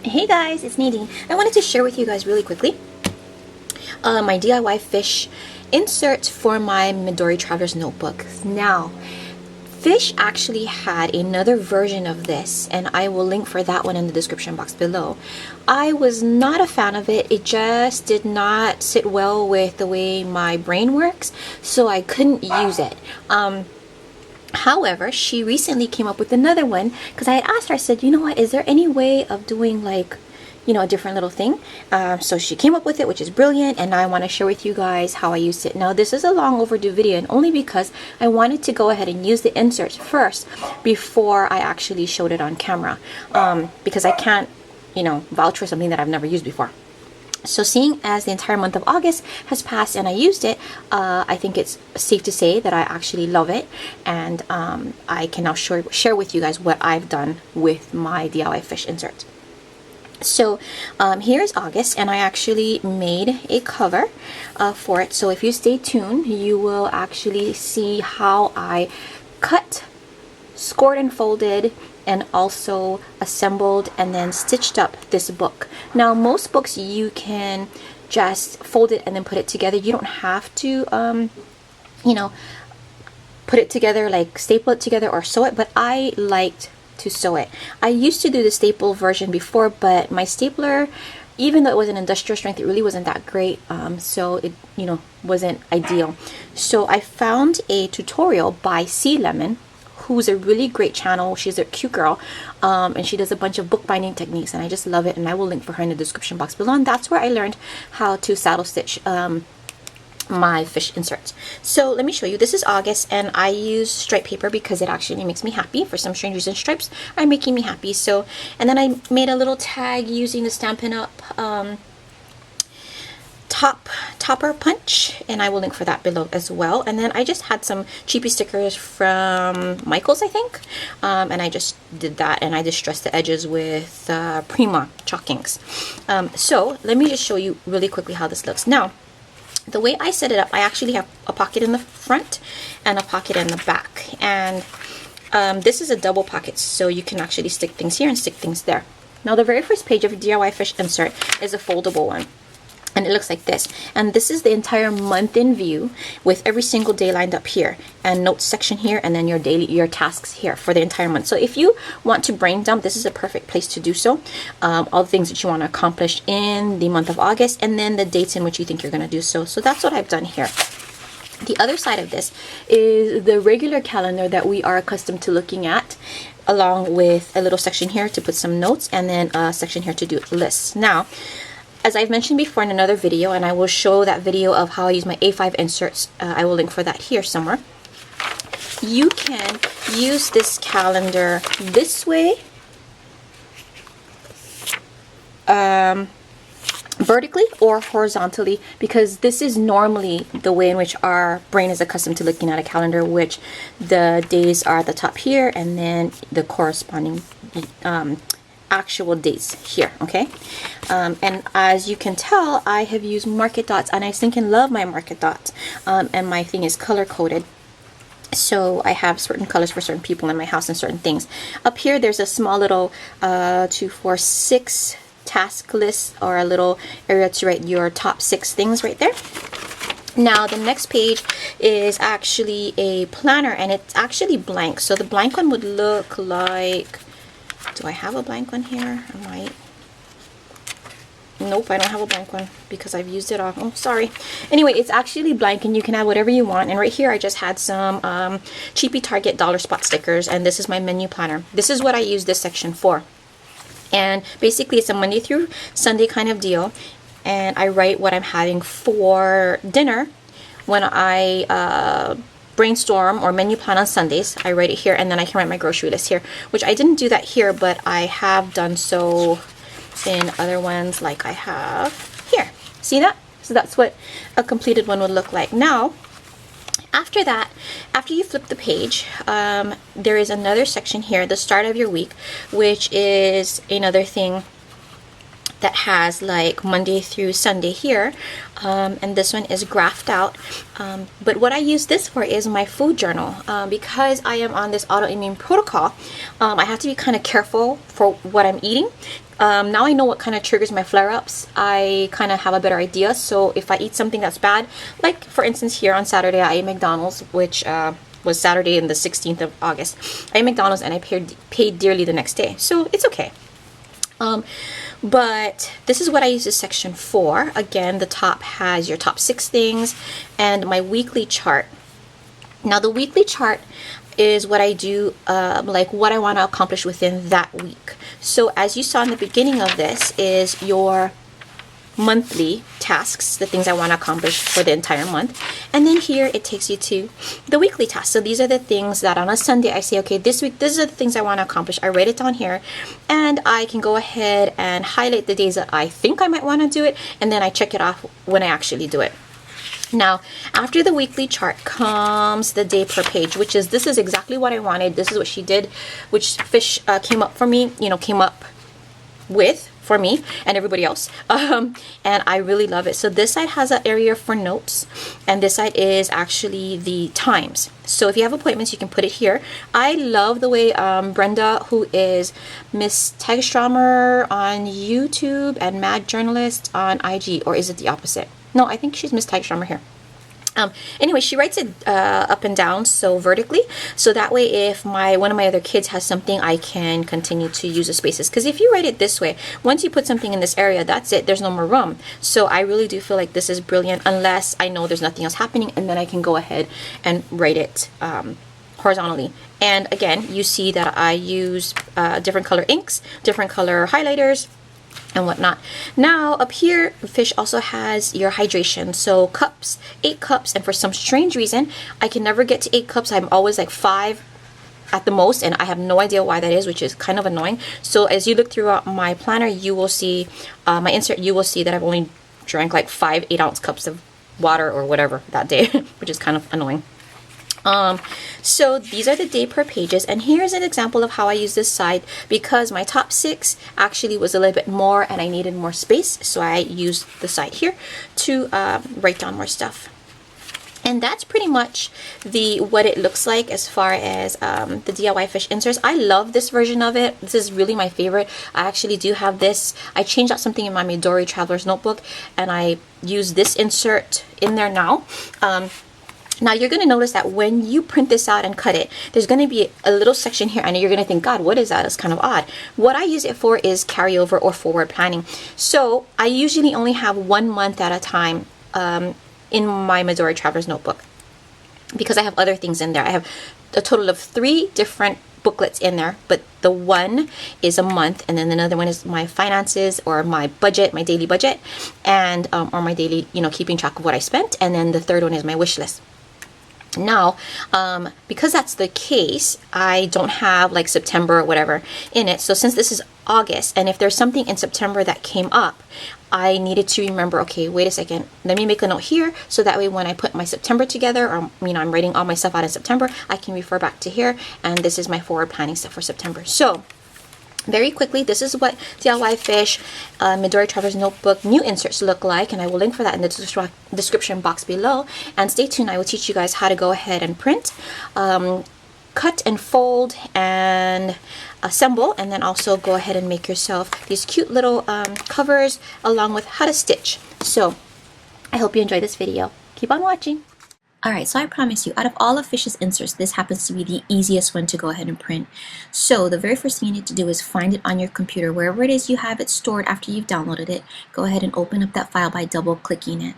Hey guys, it's Nadine. I wanted to share with you guys really quickly my DIY fish insert for my Midori Traveler's Notebook. Now, Fish actually had another version of this, and I will link for that one in the description box below. I was not a fan of it. It just did not sit well with the way my brain works, so I couldn't use it. However, she recently came up with another one because I had asked her, I said, you know what, is there any way of doing like, you know, a different little thing? So she came up with it, which is brilliant, and I want to share with you guys how I used it. Now, this is a long overdue video, and only because I wanted to go ahead and use the inserts first before I actually showed it on camera, because I can't, you know, vouch for something that I've never used before. So seeing as the entire month of August has passed and I used it, I think it's safe to say that I actually love it, and I can now share with you guys what I've done with my DIY fish insert. So here's August, and I actually made a cover for it. So if you stay tuned, you will actually see how I cut, scored and folded, and also assembled and then stitched up this book. Now, most books you can just fold it and then put it together. You don't have to, you know, put it together, like staple it together or sew it, but I liked to sew it. I used to do the staple version before, but my stapler, even though it was an industrial strength, it really wasn't that great, so it, you know, wasn't ideal. So I found a tutorial by Sea Lemon, who's a really great channel. She's a cute girl, and she does a bunch of bookbinding techniques, and I just love it, and I will link for her in the description box below. And that's where I learned how to saddle stitch my fish inserts. So let me show you. This is August, and I use stripe paper because it actually makes me happy. For some strange reason, stripes are making me happy. So, and then I made a little tag using the Stampin' Up! Topper punch, and I will link for that below as well. And then I just had some cheapy stickers from Michael's, I think, and I just did that, and I distressed the edges with Prima chalk inks. So let me just show you really quickly how this looks. Now, the way I set it up, I actually have a pocket in the front and a pocket in the back, and this is a double pocket, so you can actually stick things here and stick things there. Now, the very first page of DIY fish insert is a foldable one, and it looks like this, and this is the entire month in view with every single day lined up here, and notes section here, and then your tasks here for the entire month. So if you want to brain dump, this is a perfect place to do so. All the things that you want to accomplish in the month of August, and then the dates in which you think you're going to do so. So that's what I've done here. The other side of this is the regular calendar that we are accustomed to looking at, along with a little section here to put some notes, and then a section here to do lists. Now, as I've mentioned before in another video, and I will show that video of how I use my A5 inserts, I will link for that here somewhere. You can use this calendar this way, vertically or horizontally, because this is normally the way in which our brain is accustomed to looking at a calendar, which the days are at the top here, and then the corresponding actual dates here, okay? And as you can tell, I have used market dots, and I think and love my market dots, and my thing is color coded, so I have certain colors for certain people in my house and certain things. Up here there's a small little 2, 4, 6 task list, or a little area to write your top 6 things right there. Now, the next page is actually a planner, and it's actually blank. So the blank one would look like, do I have a blank one here? I might. Nope, I don't have a blank one because I've used it off. Oh, sorry. Anyway, it's actually blank, and you can add whatever you want. And right here, I just had some cheapy Target dollar spot stickers, and this is my menu planner. This is what I use this section for. And basically, it's a Monday through Sunday kind of deal, and I write what I'm having for dinner when I brainstorm or menu plan on Sundays. I write it here, and then I can write my grocery list here, which I didn't do that here, but I have done so in other ones, like I have here. See that? So that's what a completed one would look like. Now, after that, after you flip the page, there is another section here, the start of your week, which is another thing that has like Monday through Sunday here, and this one is graphed out, but what I use this for is my food journal. Because I am on this autoimmune protocol, I have to be kind of careful for what I'm eating, Now I know what kind of triggers my flare-ups. I kind of have a better idea. So if I eat something that's bad, like for instance here on Saturday I ate McDonald's, which was Saturday in the 16th of August. I ate McDonald's and I paid dearly the next day. So it's okay. But this is what I use this section for. Again, the top has your top 6 things and my weekly chart. Now the weekly chart is what I do, like what I want to accomplish within that week. So as you saw in the beginning of this is your monthly tasks, the things I want to accomplish for the entire month. And then here it takes you to the weekly tasks. So these are the things that on a Sunday I say, okay, this week, these are the things I want to accomplish. I write it down here and I can go ahead and highlight the days that I think I might want to do it. And then I check it off when I actually do it. Now, after the weekly chart comes the day per page, which is, this is exactly what I wanted. This is what she did, which Fish came up for me, came up with for me and everybody else. And I really love it. So this side has an area for notes and this side is actually the times. So if you have appointments, you can put it here. I love the way Brenda, who is Miss Tegstromer on YouTube and Mad Journalist on IG, or is it the opposite? No, I think she's Miss Tegstromer here. Anyway, she writes it up and down, so vertically, so that way if one of my other kids has something, I can continue to use the spaces. Because if you write it this way, once you put something in this area, that's it, there's no more room. So I really do feel like this is brilliant, unless I know there's nothing else happening, and then I can go ahead and write it horizontally. And again, you see that I use different color inks, different color highlighters, and whatnot. Now up here, Fish also has your hydration. So cups, 8 cups, and for some strange reason, I can never get to 8 cups. I'm always like 5 at the most, and I have no idea why that is, which is kind of annoying. So as you look throughout my planner, you will see my insert, you will see that I've only drank like 5 8-ounce cups of water or whatever that day, which is kind of annoying. So these are the day per pages, and here's an example of how I use this side, because my top 6 actually was a little bit more and I needed more space, so I used the side here to write down more stuff. And that's pretty much what it looks like as far as the DIY Fish inserts. I love this version of it. This is really my favorite. I actually do have this. I changed out something in my Midori Traveler's Notebook and I use this insert in there now. Now you're going to notice that when you print this out and cut it, there's going to be a little section here and you're going to think, God, what is that? It's kind of odd. What I use it for is carryover or forward planning. So I usually only have 1 month at a time in my Midori Traveler's Notebook, because I have other things in there. I have a total of 3 different booklets in there, but the one is a month, and then another one is my finances or my budget, my daily budget, and or my daily, keeping track of what I spent, and then the third one is my wish list. Now, because that's the case, I don't have like September or whatever in it. So since this is August, and if there's something in September that came up, I needed to remember, okay, wait a second, let me make a note here, so that way when I put my September together, or I'm writing all my stuff out in September, I can refer back to here, and this is my forward planning stuff for September. So very quickly, this is what DIY Fish Midori Traveler's Notebook new inserts look like, and I will link for that in the description box below. And stay tuned, I will teach you guys how to go ahead and print, cut and fold and assemble, and then also go ahead and make yourself these cute little covers along with how to stitch. So I hope you enjoyed this video. Keep on watching. Alright, so I promise you, out of all of Fish's inserts, this happens to be the easiest one to go ahead and print. So the very first thing you need to do is find it on your computer, wherever it is you have it stored after you've downloaded it. Go ahead and open up that file by double clicking it.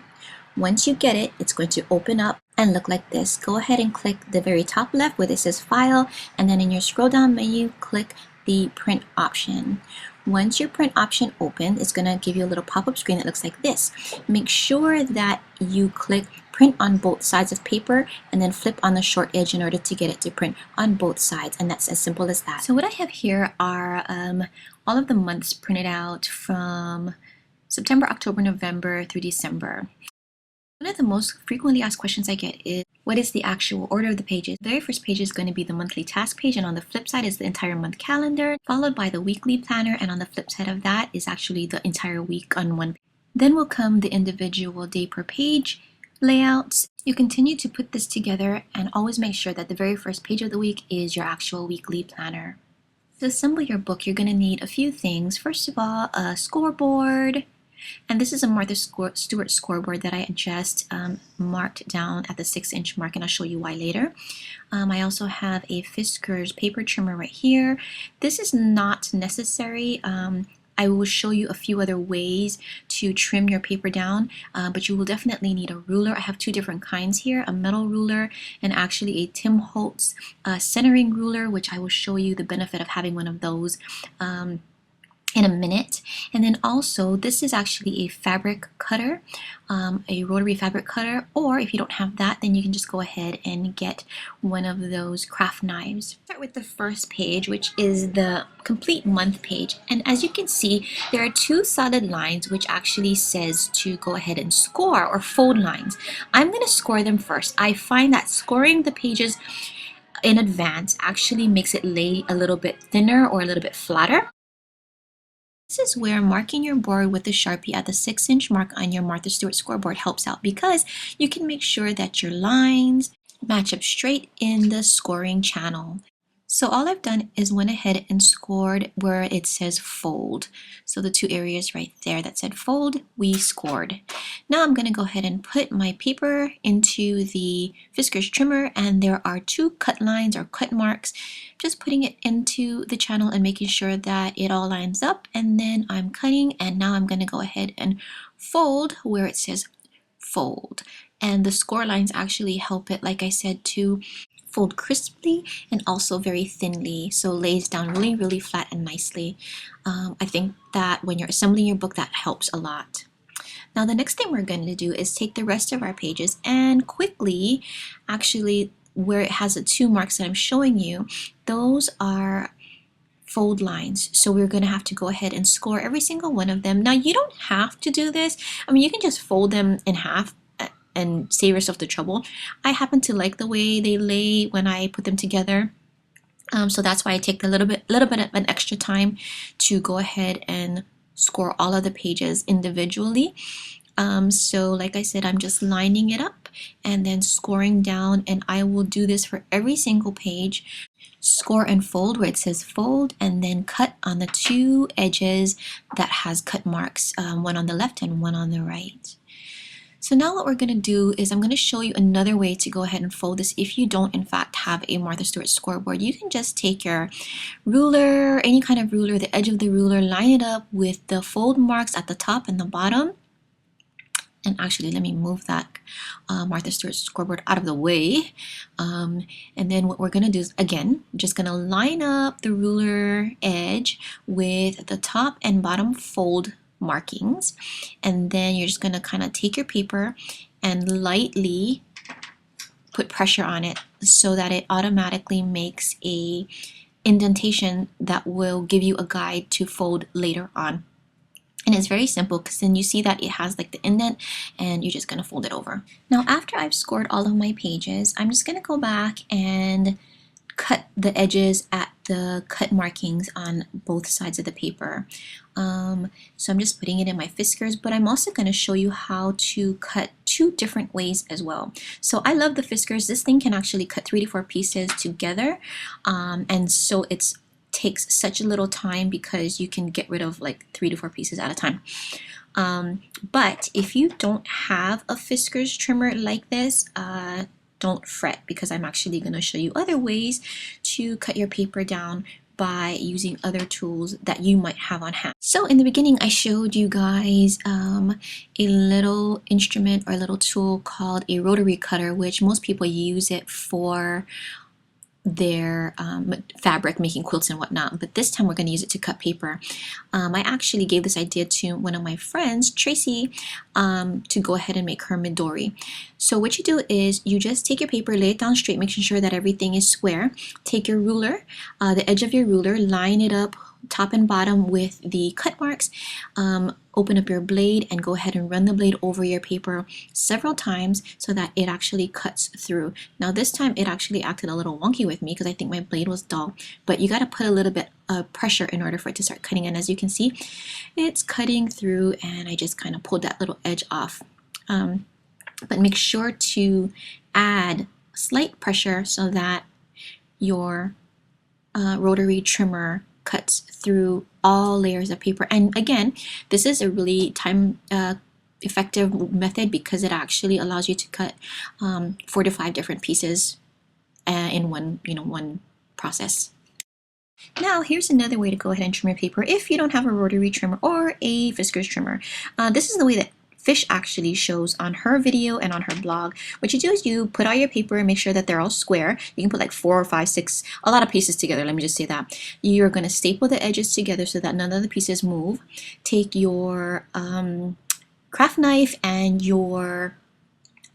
Once you get it, it's going to open up and look like this. Go ahead and click the very top left where it says File, and then in your scroll down menu, click the print option. Once your print option opens, it's going to give you a little pop-up screen that looks like this. Make sure that you click print on both sides of paper and then flip on the short edge in order to get it to print on both sides, and that's as simple as that. So what I have here are all of the months printed out from September, October, November through December. One of the most frequently asked questions I get is, what is the actual order of the pages? The very first page is going to be the monthly task page, and on the flip side is the entire month calendar, followed by the weekly planner, and on the flip side of that is actually the entire week on one page. Then will come the individual day per page layouts. You continue to put this together and always make sure that the very first page of the week is your actual weekly planner. To assemble your book, you're going to need a few things. First of all, a scoreboard. And this is a Martha Stewart scoreboard that I just marked down at the 6-inch mark, and I'll show you why later. I also have a Fiskars paper trimmer right here. This is not necessary. I will show you a few other ways to trim your paper down, but you will definitely need a ruler. I have two different kinds here, a metal ruler and actually a Tim Holtz centering ruler, which I will show you the benefit of having one of those in a minute. And then also, this is actually a fabric cutter, a rotary fabric cutter, or if you don't have that, then you can just go ahead and get one of those craft knives. Start with the first page, which is the complete month page. And as you can see, there are two solid lines which actually says to go ahead and score or fold lines. I'm going to score them first. I find that scoring the pages in advance actually makes it lay a little bit thinner or a little bit flatter. This is where marking your board with the Sharpie at the 6-inch mark on your Martha Stewart scoreboard helps out, because you can make sure that your lines match up straight in the scoring channel. So all I've done is went ahead and scored where it says fold. So the two areas right there that said fold, we scored. Now I'm going to go ahead and put my paper into the Fiskars trimmer, and there are two cut lines or cut marks. Just putting it into the channel and making sure that it all lines up, and then I'm cutting, and now I'm going to go ahead and fold where it says fold. And the score lines actually help it, like I said, to fold crisply and also very thinly, so lays down really flat and nicely. I think that when you're assembling your book, that helps a lot. Now the next thing we're going to do is take the rest of our pages and quickly, actually where it has the two marks that I'm showing you, those are fold lines. So we're going to have to go ahead and score every single one of them. Now you don't have to do this. I mean, you can just fold them in half and save yourself the trouble. I happen to like the way they lay when I put them together. So that's why I take a little bit of an extra time to go ahead and score all of the pages individually. So like I said, I'm just lining it up and then scoring down, and I will do this for every single page. Score and fold where it says fold, and then cut on the two edges that has cut marks, one on the left and one on the right. So now what we're going to do is I'm going to show you another way to go ahead and fold this. If you don't in fact have a Martha Stewart scoreboard, you can just take your ruler, any kind of ruler, the edge of the ruler, line it up with the fold marks at the top and the bottom. And actually, let me move that Martha Stewart scoreboard out of the way. And then what we're going to do is, again, just going to line up the ruler edge with the top and bottom fold markings, and then you're just going to kind of take your paper and lightly put pressure on it so that it automatically makes a indentation that will give you a guide to fold later on. And it's very simple, because then you see that it has like the indent, and you're just going to fold it over. Now after I've scored all of my pages, I'm just going to go back and cut the edges at the cut markings on both sides of the paper. So I'm just putting it in my Fiskars, but I'm also going to show you how to cut two different ways as well. So I love the Fiskars. This thing can actually cut 3 to 4 pieces together, and so it takes such a little time because you can get rid of like 3 to 4 pieces at a time. But if you don't have a Fiskars trimmer like this, don't fret, because I'm actually going to show you other ways to cut your paper down by using other tools that you might have on hand. So in the beginning, I showed you guys a little instrument or a little tool called a rotary cutter, which most people use it for their fabric, making quilts and whatnot, but this time we're going to use it to cut paper. I actually gave this idea to one of my friends, Tracy, to go ahead and make her Midori. So what you do is you just take your paper, lay it down straight, making sure that everything is square. Take your ruler, the edge of your ruler, line it up top and bottom with the cut marks. Open up your blade and go ahead and run the blade over your paper several times so that it actually cuts through. Now this time it actually acted a little wonky with me because I think my blade was dull, but you got to put a little bit of pressure in order for it to start cutting, and as you can see, it's cutting through, and I just kind of pulled that little edge off. But make sure to add slight pressure so that your rotary trimmer cuts through all layers of paper. And again, this is a really time effective method because it actually allows you to cut 4 to 5 different pieces in one process. Now here's another way to go ahead and trim your paper if you don't have a rotary trimmer or a Fiskars trimmer. This is the way that Fish actually shows on her video and on her blog. What you do is you put out your paper and make sure that they're all square. You can put like 4 or 5, 6, a lot of pieces together. Let me just say that. You're going to staple the edges together so that none of the pieces move. Take your craft knife and your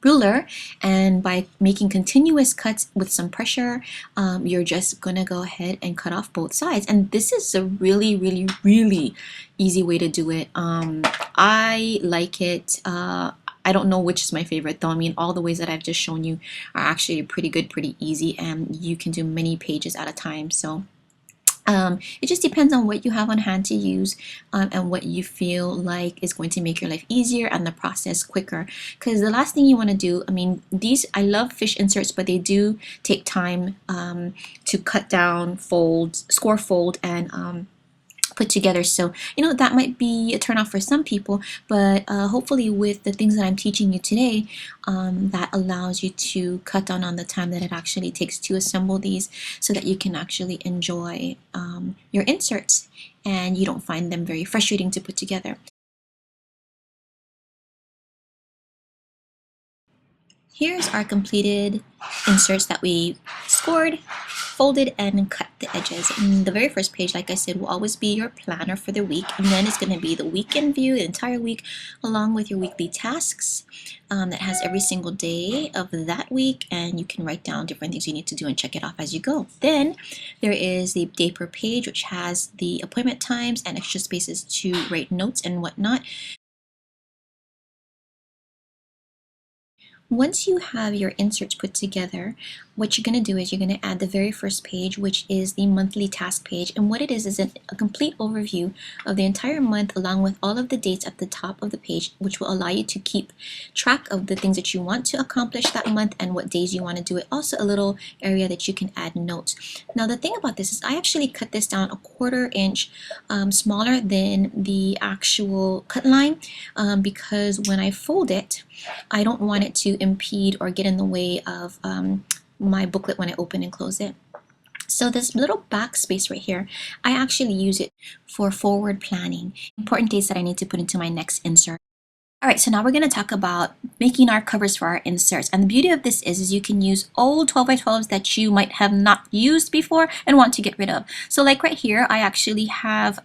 ruler, and by making continuous cuts with some pressure, you're just gonna go ahead and cut off both sides. And this is a really easy way to do it. I like it. I don't know which is my favorite though. I mean, all the ways that I've just shown you are actually pretty good, pretty easy, and you can do many pages at a time. So it just depends on what you have on hand to use and what you feel like is going to make your life easier and the process quicker. Because the last thing you want to do, I mean, I love Fish inserts, but they do take time to cut down, fold, score fold, and put together. So that might be a turnoff for some people, but hopefully with the things that I'm teaching you today, that allows you to cut down on the time that it actually takes to assemble these so that you can actually enjoy your inserts and you don't find them very frustrating to put together. Here's our completed inserts that we scored, folded, and cut the edges. And the very first page, like I said, will always be your planner for the week, and then it's going to be the weekend view, the entire week, along with your weekly tasks that has every single day of that week, and you can write down different things you need to do and check it off as you go. Then there is the day per page, which has the appointment times and extra spaces to write notes and whatnot. Once you have your inserts put together, what you're going to do is you're going to add the very first page, which is the monthly task page. And what it is a complete overview of the entire month along with all of the dates at the top of the page, which will allow you to keep track of the things that you want to accomplish that month and what days you want to do it. Also a little area that you can add notes. Now the thing about this is I actually cut this down a 1/4 inch smaller than the actual cut line because when I fold it, I don't want it to impede or get in the way of my booklet when I open and close it. So this little back space right here, I actually use it for forward planning, important dates that I need to put into my next insert. Alright, so now we're going to talk about making our covers for our inserts. And the beauty of this is you can use old 12x12s that you might have not used before and want to get rid of. So like right here, I actually have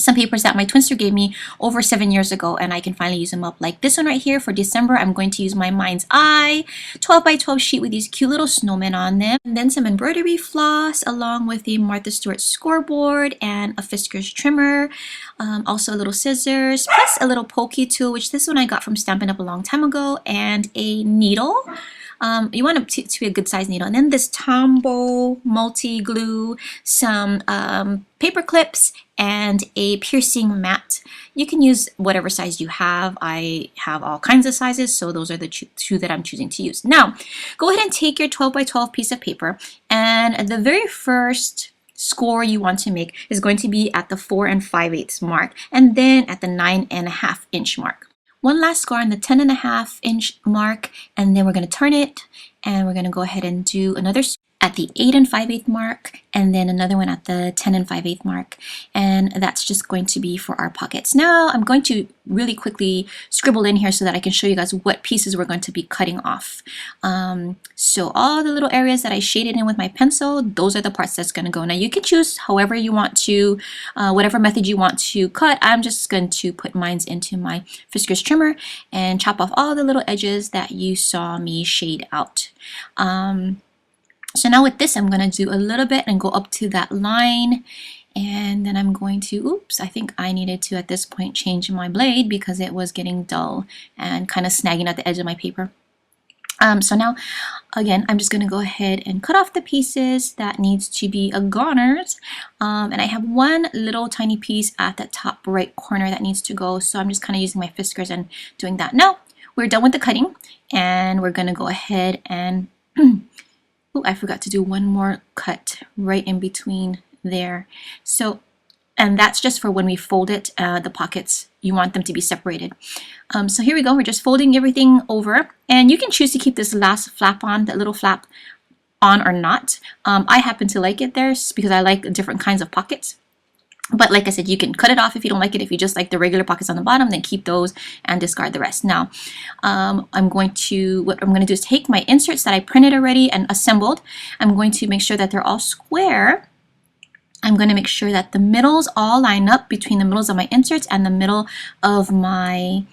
some papers that my twinster gave me over 7 years ago, and I can finally use them up. Like this one right here for December, I'm going to use my Mind's Eye 12x12 sheet with these cute little snowmen on them, and then some embroidery floss along with the Martha Stewart scoreboard and a Fiskars trimmer, also a little scissors, plus a little pokey tool, which this one I got from Stampin' Up! A long time ago, and a needle. You want it to be a good size needle, and then this Tombow multi glue, some paper clips, and a piercing mat. You can use whatever size you have. I have all kinds of sizes, so those are the two that I'm choosing to use. Now, go ahead and take your 12x12 piece of paper, and the very first score you want to make is going to be at the 4 5/8 mark, and then at the 9.5 inch mark. One last score on the 10.5 inch mark, and then we're going to turn it, and we're going to go ahead and do another at the 8 5/8 mark, and then another one at the 10 5/8 mark, and that's just going to be for our pockets. Now I'm going to really quickly scribble in here so that I can show you guys what pieces we're going to be cutting off. So all the little areas that I shaded in with my pencil, those are the parts that's going to go. Now you can choose however you want to, whatever method you want to cut. I'm just going to put mine into my Fiskars trimmer and chop off all the little edges that you saw me shade out. So now with this, I'm going to do a little bit and go up to that line, and then I'm going to, oops, I think I needed to at this point change my blade because it was getting dull and kind of snagging at the edge of my paper. So now, again, I'm just going to go ahead and cut off the pieces that needs to be a goners. And I have one little tiny piece at the top right corner that needs to go, so I'm just kind of using my Fiskars and doing that. Now, we're done with the cutting, and we're going to go ahead and... Ooh, I forgot to do one more cut right in between there. So, and that's just for when we fold it, the pockets, you want them to be separated. So here we go, we're just folding everything over, and you can choose to keep this last flap on, that little flap on or not. I happen to like it there because I like different kinds of pockets. But like I said, you can cut it off if you don't like it. If you just like the regular pockets on the bottom, then keep those and discard the rest. Now, what I'm going to do is take my inserts that I printed already and assembled. I'm going to make sure that they're all square. I'm going to make sure that the middles all line up between the middles of my inserts and the middle of my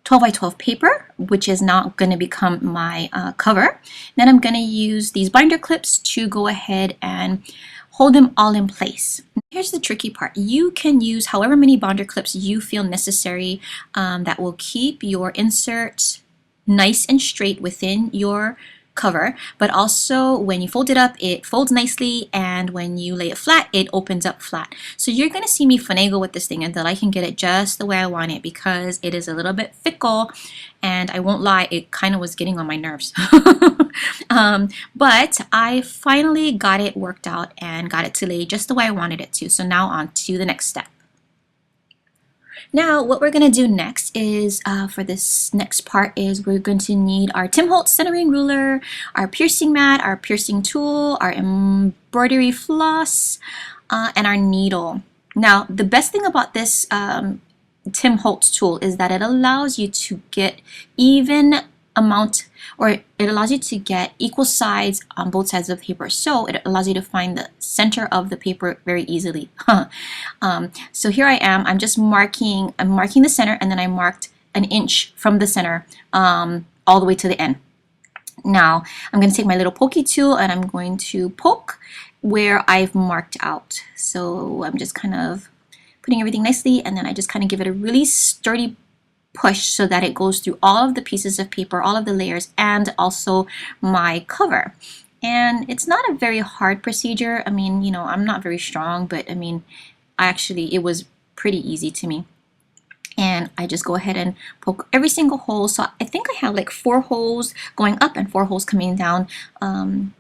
12 by 12 paper, which is now going to become my cover. Then I'm going to use these binder clips to go ahead and hold them all in place. Here's the tricky part. You can use however many binder clips you feel necessary that will keep your insert nice and straight within your cover, but also when you fold it up, it folds nicely, and when you lay it flat, it opens up flat. So you're going to see me finagle with this thing until I can get it just the way I want it, because it is a little bit fickle, and I won't lie, it kind of was getting on my nerves. But I finally got it worked out and got it to lay just the way I wanted it to. So now on to the next step. Now what we're going to do next is, for this next part, is we're going to need our Tim Holtz centering ruler, our piercing mat, our piercing tool, our embroidery floss, and our needle. Now the best thing about this Tim Holtz tool is that it allows you to get even amount, or it allows you to get equal sides on both sides of the paper. So it allows you to find the center of the paper very easily. So here I am, I'm marking the center, and then I marked an inch from the center all the way to the end. Now I'm going to take my little pokey tool and I'm going to poke where I've marked out. So I'm just kind of putting everything nicely, and then I just kind of give it a really sturdy push so that it goes through all of the pieces of paper, all of the layers, and also my cover. And it's not a very hard procedure. I mean, you know, I'm not very strong, but I mean, it was pretty easy to me. And I just go ahead and poke every single hole. So I think I have like 4 holes going up and 4 holes coming down from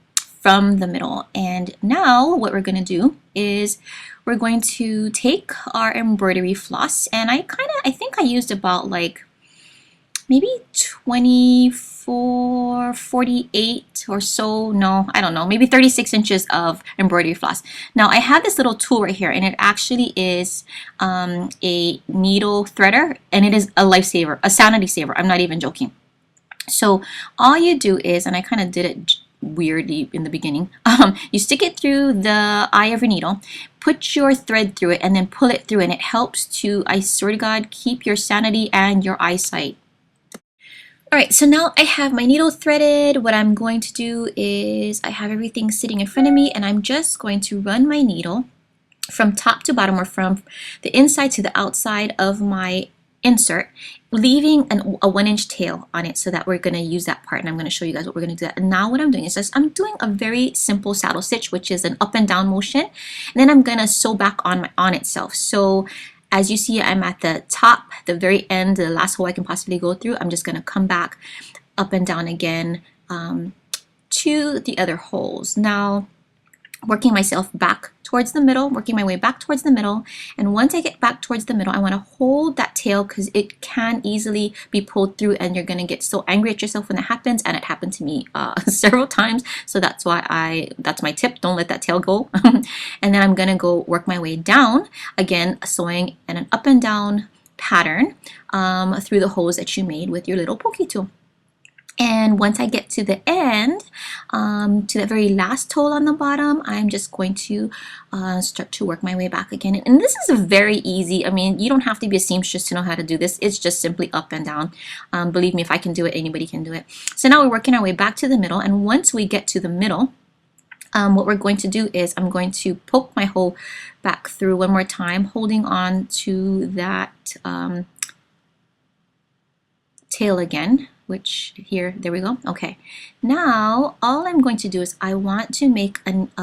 the middle. And now what we're going to do is we're going to take our embroidery floss, and I think I used about like maybe 24, 48 or so, no, I don't know, maybe 36 inches of embroidery floss. Now I have this little tool right here, and it actually is a needle threader, and it is a lifesaver, a sanity saver. I'm not even joking. So all you do is, and I kind of did it weirdly in the beginning, you stick it through the eye of your needle, put your thread through it, and then pull it through, and it helps to, I swear to God, keep your sanity and your eyesight. Alright, so now I have my needle threaded. What I'm going to do is, I have everything sitting in front of me, and I'm just going to run my needle from top to bottom, or from the inside to the outside of my insert, leaving a 1-inch tail on it, so that we're going to use that part, and I'm going to show you guys what we're going to do. And now what I'm doing is just, I'm doing a very simple saddle stitch, which is an up and down motion, and then I'm going to sew back on itself. So as you see, I'm at the top, the very end, the last hole I can possibly go through. I'm just going to come back up and down again to the other holes. Now working myself back towards the middle, working my way back towards the middle, and once I get back towards the middle, I want to hold that tail, because it can easily be pulled through, and you're going to get so angry at yourself when that happens, and it happened to me several times. So that's why that's my tip, don't let that tail go. And then I'm going to go work my way down, again sewing in an up and down pattern through the holes that you made with your little pokey tool. And once I get to the end, to the very last hole on the bottom, I'm just going to start to work my way back again. And this is a very easy, I mean, you don't have to be a seamstress to know how to do this. It's just simply up and down. Believe me, if I can do it, anybody can do it. So now we're working our way back to the middle. And once we get to the middle, what we're going to do is, I'm going to poke my hole back through one more time, holding on to that tail again, which here, there we go. Okay, now all I'm going to do is, I want to make a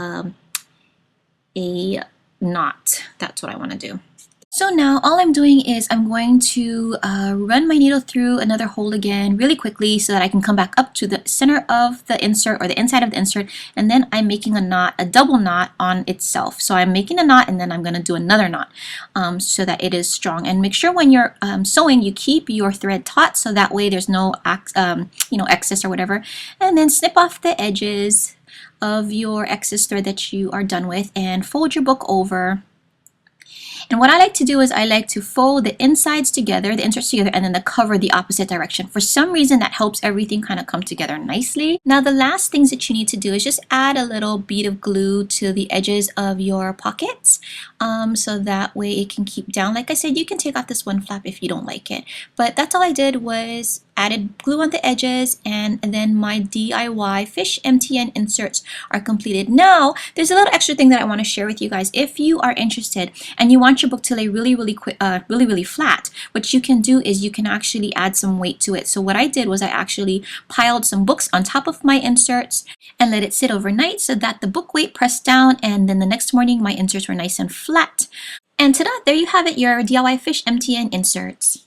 knot. That's what I want to do. So now all I'm doing is I'm going to run my needle through another hole again really quickly so that I can come back up to the center of the insert or the inside of the insert, and then I'm making a knot, a double knot on itself. So I'm making a knot and then I'm going to do another knot so that it is strong. And make sure when you're sewing you keep your thread taut so that way there's no excess or whatever. And then snip off the edges of your excess thread that you are done with and fold your book over. And what I like to do is I like to fold the insides together, the inserts together, and then the cover the opposite direction. For some reason, that helps everything kind of come together nicely. Now, the last things that you need to do is just add a little bead of glue to the edges of your pockets so that way it can keep down. Like I said, you can take off this one flap if you don't like it. But that's all I did was added glue on the edges, and then my DIY Fish MTN inserts are completed. Now, there's a little extra thing that I want to share with you guys. If you are interested and you want your book to lay really flat, what you can do is you can actually add some weight to it. So what I did was I actually piled some books on top of my inserts and let it sit overnight so that the book weight pressed down, and then the next morning my inserts were nice and flat. And ta-da, there you have it, your DIY Fish MTN inserts.